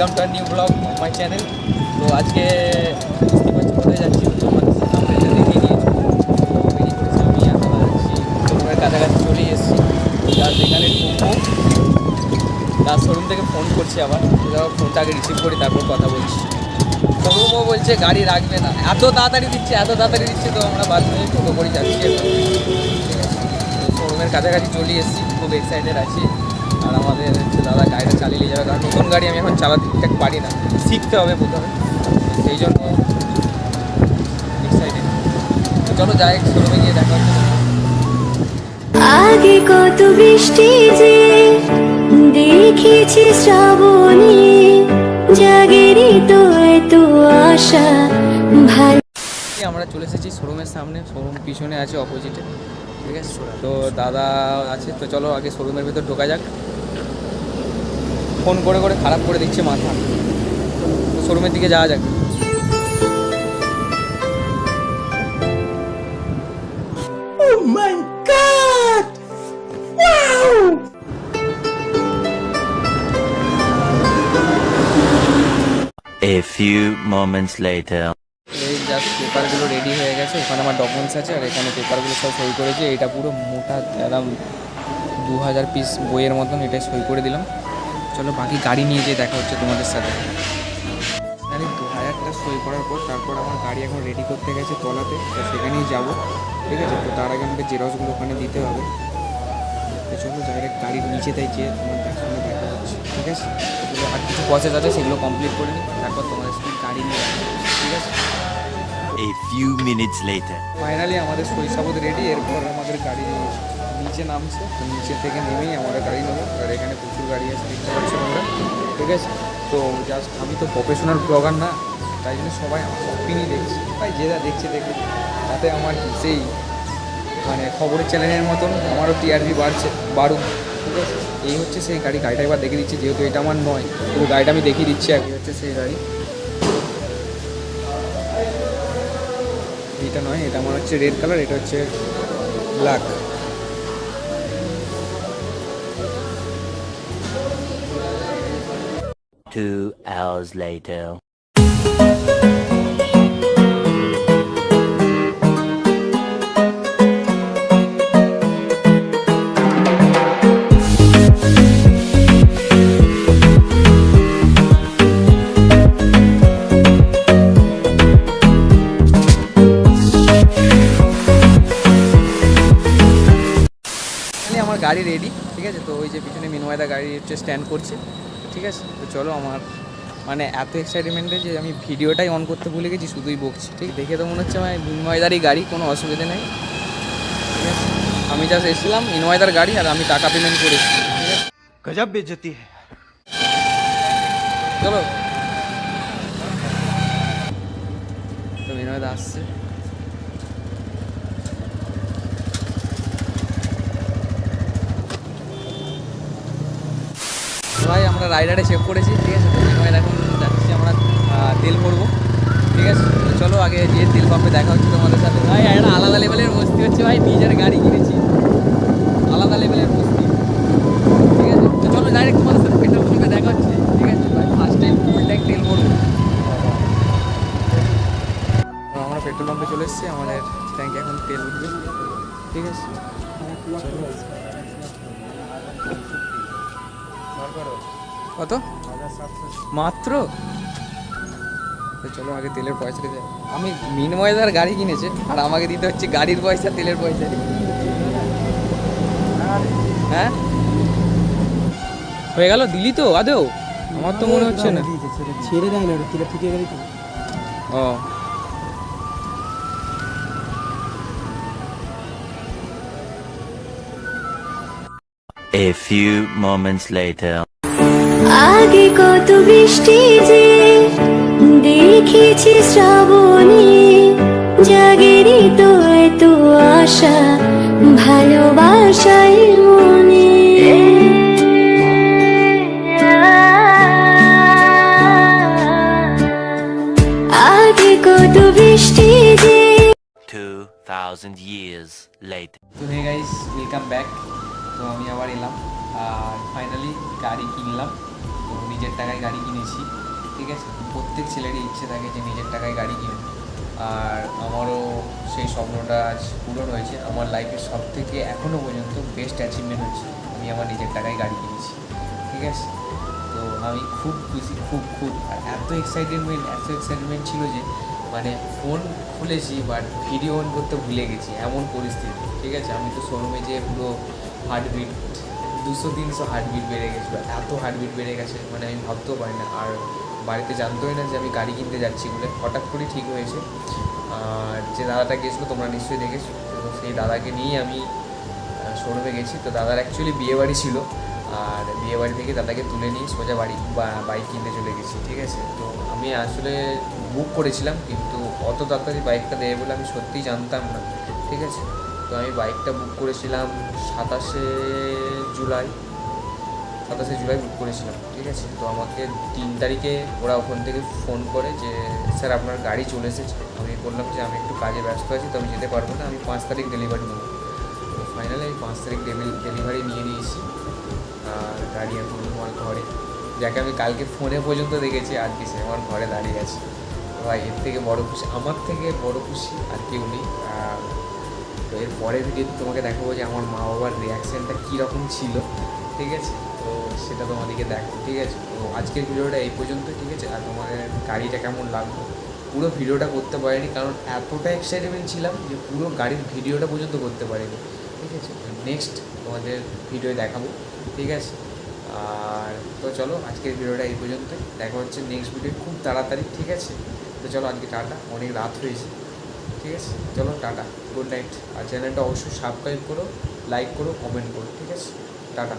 Welcome to our new blog on my channel. তো আজকে বুঝতে পারছি কোথায় যাচ্ছি, আমাদের সামনে দেখিয়ে নিয়েছি। বেরিয়ে পড়েছি, আমি এখন যাচ্ছি শোরুমের কাছাকাছি চলেই এসেছি। যার যেখানে ঢুকবো তার শোরুম থেকে ফোন করছি, আবার ফোনটা আগে রিসিভ করি তারপর কথা বলছি। শোরুমও বলছে গাড়ি রাখবে না, এত তাড়াতাড়ি দিচ্ছে তো আমরা বাধ্য হয়ে টোটো করে যাচ্ছি এখন। ঠিক আছে, শোরুমের কাছাকাছি চলে এসেছি, খুব এক্সাইটেড আছি। আর আমাদের হচ্ছে দাদা গাড়িটা চালিয়ে নিয়ে যাবে, কারণ নতুন গাড়ি আমি এখন চালাতে ঠিকঠাক পারি না, শিখতে হবে প্রথমে, সেই জন্য এক্সাইটেড। তো চলো যাই, শোরুমে গিয়ে দেখা হচ্ছে। আগে কত বৃষ্টি যে দেখেছি শ্রাবণী, জাগেরই তো এত আশা ভালো। আমরা চলে এসেছি শোরুমের সামনে, শোরুম পিছনে আছে অপোজিটে। ঠিক আছে, তো দাদা আছে, তো চলো আগে শোরুমের ভেতর ঢোকা যাক। ফোন করে করে খারাপ করে দিচ্ছে মাথা, তো শোরুমের দিকে যাওয়া যাক। Oh my God! Wow! A few moments later. এই জাস্ট পেপারগুলো রেডি হয়ে গেছে, ওখানে আমার ডকুমেন্টস আছে, আর এখানে পেপারগুলো সব সই করেছে। এটা পুরো মোটা একদম 2000 পিস বইয়ের মতন, এটাই সই করে দিলাম। চলো বাকি গাড়ি নিয়ে যেয়ে দেখা হচ্ছে তোমাদের সাথে। মানে 2000টা সই করার পর তারপর আমার গাড়ি এখন রেডি করতে গেছে তলাতে, তো সেখানেই যাবো। ঠিক আছে, তো তার আগে আমাকে জেরক্সগুলো ওখানে দিতে হবে। তো চলো ডাইরেক্ট গাড়ির নিচেতেই যেয়ে তোমার সঙ্গে দেখা হচ্ছে। ঠিক আছে, চলো আর কিছু প্রসেস আছে সেগুলো কমপ্লিট করে নিই, তারপর তোমাদের সাথে গাড়ি নিয়ে যাবো। ঠিক আছে, A few minutes later. Finally আমাদের শৈশবত রেডি। এরপর আমাদের গাড়ি নিচে নামছে, তো নিচে থেকে নেমেই আমাদের গাড়ি নেবো। আর এখানে প্রচুর গাড়ি আছে, দেখতে পাচ্ছি আমরা। ঠিক আছে, তো জাস্ট আমি তো প্রফেশনাল ব্লগার না, তাই জন্য সবাই আমার অপিনিয়ন দেখছি, তাই যে যা দেখছে দেখুন, তাতে আমার সেই মানে খবরের চ্যানেলের মতন আমারও টিআরপি বাড়ুক। ঠিক আছে, এই হচ্ছে সেই গাড়িটা এবার দেখিয়ে দিচ্ছি, যেহেতু এটা আমার নয়, কিন্তু গাড়িটা আমি দেখিয়ে দিচ্ছি। আর এই হচ্ছে সেই গাড়ি, এটা নয়, এটা আমার হচ্ছে রেড কালার, এটা হচ্ছে ব্ল্যাক। Two hours later. আমার গাড়ি রেডি। ঠিক আছে, তো ওই যে পিছনে মিনময়দা গাড়ি হচ্ছে স্ট্যান্ড করছে। ঠিক আছে, তো চলো আমার মানে এত এক্সাইটমেন্টে যে আমি ভিডিওটাই অন করতে ভুলে গেছি, শুধুই বকছি। ঠিক, দেখে তো মনে হচ্ছে আমার মিনময়দারই গাড়ি, কোনো অসুবিধা নেই। ঠিক আছে, আমি জাস্ট এসেছিলাম মিনময়দার গাড়ি, আর আমি টাকা পেমেন্ট করেছি। ঠিক আছে, गजब बेइज्जती है। চলো। তো মিনময়দা আসছে। ভাই আমরা রাইডারে চেক করেছি। ঠিক আছে, তো মিনময়দা এখন যাচ্ছি আমরা তেল ভরবো। ঠিক আছে, তো চলো আগে যে তেল পাম্পে দেখা হচ্ছে তোমাদের সাথে। ভাই একটা আলাদা লেভেলের মস্তি হচ্ছে ভাই, নিজের গাড়ি কিনেছি, আলাদা লেভেলের মস্তি। ঠিক আছে, তো চলো ডাইরেক্ট তোমাদের সাথে পেট্রোল পাম্পে দেখা হচ্ছে। ঠিক আছে ভাই, ফার্স্ট টাইম ফুল ট্যাঙ্ক তেল ভরবো। তো আমরা পেট্রোল পাম্পে চলে এসেছি, আমাদের ট্যাঙ্কে এখন তেল উঠবে। ঠিক আছে, কত মাত্র? তো চলো আগে তেলের পয়সা দিতে। আমি মিনময়দার গাড়ি কিনেছে, আর আমাকে দিতে হচ্ছে গাড়ির পয়সা, তেলের পয়সা। হ্যাঁ, হয়ে গেল? দিলি তো আদেও? আমার তো মনে হচ্ছে না। ছেড়ে দেয় না, ঠিক আছে গেলি তো। ও, A few moments later. আগে কত বৃষ্টি যে দেখেছি শ্রাবণী, জাগেরই তো এত আশা ভালোবাসায় মনে। আগে কত বৃষ্টি যে 2000 years later. তো গাইস ওয়েলকাম ব্যাক। তো আমি আবার এলাম, আর ফাইনালি গাড়ি কিনলাম। তো নিজের টাকায় গাড়ি কিনেছি, ঠিক আছে। প্রত্যেক ছেলেরই ইচ্ছে থাকে যে নিজের টাকায় গাড়ি কিনবে, আর আমারও সেই স্বপ্নটা আজ পূরণ হয়েছে। আমার লাইফের সবথেকে এখনও পর্যন্ত বেস্ট অ্যাচিভমেন্ট হচ্ছে আমি আমার নিজের টাকায় গাড়ি কিনেছি, ঠিক আছে। তো আমি খুব খুশি, খুব আর এত এক্সাইটমেন্ট ছিল যে মানে ফোন খুলেছি বাট ভিডিও অন করতে ভুলে গেছি, এমন পরিস্থিতি, ঠিক আছে। আমি তো শোরুমে যেয়ে পুরো হার্টবিট 200-300 হার্টবিট বেড়ে গেছিলো, এত হার্টবিট বেড়ে গেছে মানে আমি ভাবতেও পারি না। আর বাড়িতে জানতোই না যে আমি গাড়ি কিনতে যাচ্ছি বলে, হঠাৎ করেই ঠিক হয়েছে। আর যে দাদাটা গেছিলো তোমরা নিশ্চয়ই দেখেছো, তো সেই দাদাকে নিয়ে আমি শোরুমে গেছি। তো দাদার অ্যাকচুয়ালি বিয়েবাড়ি ছিল, আর বিয়েবাড়ি থেকে দাদাকে তুলে নিয়ে সোজা বাড়ি বাইক কিনতে চলে গেছি, ঠিক আছে। তো আমি আসলে বুক করেছিলাম, কিন্তু অত তাড়াতাড়ি বাইকটা দেবে বলে আমি সত্যিই জানতাম না, ঠিক আছে। তো আমি বাইকটা বুক করেছিলাম 27শে জুলাই বুক করেছিলাম, ঠিক আছে। তো আমাকে 3 তারিখে ওরা ওখান থেকে ফোন করে যে স্যার আপনার গাড়ি চলে এসেছে। আমি বললাম যে আমি একটু কাজে ব্যস্ত আছি, তো আমি যেতে পারবো না, আমি 5 তারিখ ডেলিভারি নেবো। তো ফাইনালি আমি 5 তারিখ ডেলিভারি নিয়ে নিয়েছি, আর গাড়ি এখন আমার ঘরে, যাকে আমি কালকে ফোনে পর্যন্ত দেখেছি, আজকে সে আমার ঘরে দাঁড়িয়ে আছে। ভাই এর থেকে বড় খুশি, আমার থেকে বড় খুশি আর কেউ নেই। তো এর পরের ভিডিওতে তোমাকে দেখাবো যে আমার মা বাবার রিয়াকশানটা কীরকম ছিল, ঠিক আছে। তো সেটা তোমাদেরকে দেখো, ঠিক আছে। তো আজকের ভিডিওটা এই পর্যন্ত, ঠিক আছে। আর তোমাদের গাড়িটা কেমন লাগলো, পুরো ভিডিওটা করতে পারিনি কারণ এতটা এক্সাইটমেন্ট ছিলাম যে পুরো গাড়ির ভিডিওটা পর্যন্ত করতে পারিনি, ঠিক আছে। নেক্সট তোমাদের ভিডিও দেখাবো, ঠিক আছে। আর তো চলো আজকের ভিডিওটা এই পর্যন্তই, দেখা হচ্ছে নেক্সট ভিডিও খুব তাড়াতাড়ি, ঠিক আছে। তো চলো আজকে টাটা, অনেক রাত হয়েছে, ঠিক আছে। চলো টাটা, গুড নাইট। আর চ্যানেলটা অবশ্যই সাবস্ক্রাইব করো, লাইক করো, কমেন্ট করো, ঠিক আছে। টাটা।